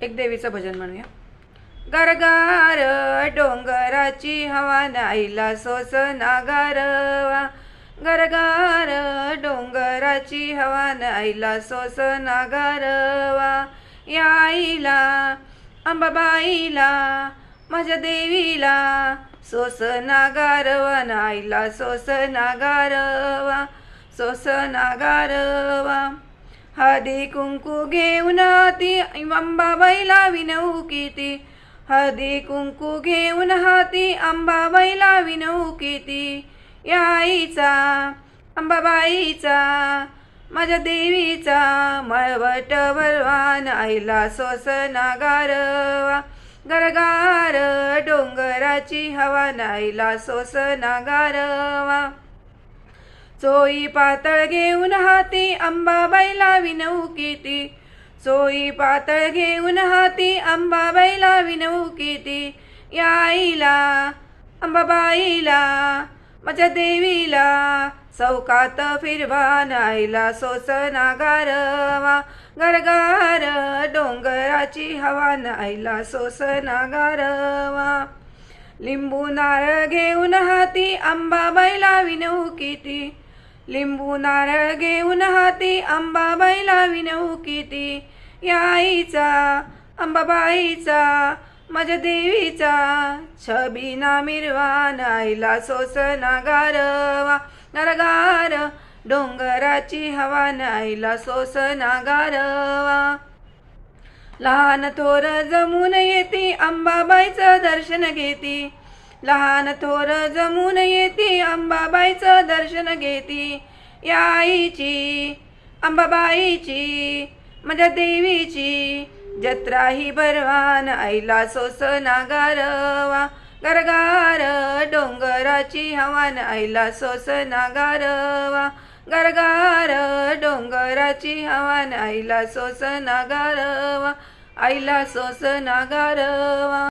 एक देवीचं भजन म्हणूया. गारगार डोंगराची हवा नाईला सोसना गारवा. गारगार डोंगराची हवा नाईला सोसना गारवा. या आईला अंबाबाईला माझ्या देवीला सोसना गारवा. नाईला सोसना गारवा. सोसना गारवा. हळदी कुंकू घेऊन हाती अंबाबाईला विनवकीती. हळदी कुंकू घेऊन हाती अंबाबाईला विनवकीती. या आईचा अंबाबाईचा माझ्या देवीचा मळवट भरवा. नाईला सोसना गारवा. गारगार डोंगराची हवा नाईला सोसना गारवा. चोई पातळ घेऊन हाती अंबाबाईला विनवकीती. चोई पातळ घेऊन हाती अंबाबाईला विनवकीती. या आईला अंबाबाईला माझ्या देवीला चौकात फिरवा. नाईला सोसना गारवा. गारगार डोंगराची हवा नाईला सोसना गारवा. लिंबू नारळ घेऊन हाती अंबाबाईला विनवकीती. लिंबू नारळ घेऊन हाती अंबाबाईला विनवकीती. या आईचा अंबाबाईचा माझ्या देवीचा छबिना मिरवा. नाईला सोसना गारवा. गारगार डोंगराची हवा नाईला सोसना गारवा. लहान थोर जमून येती अंबाबाईचं दर्शन घेती. लहान थोर जमून येती अंबाबाईचं दर्शन घेती. या आईची अंबाबाईची माझ्या देवीची जत्रा ही भरवा. नाईला सोसना गारवा. गारगार डोंगराची हवा नाईला सोसना गारवा. गारगार डोंगराची हवा नाईला सोसना गारवा. आईला सोसना गारवा.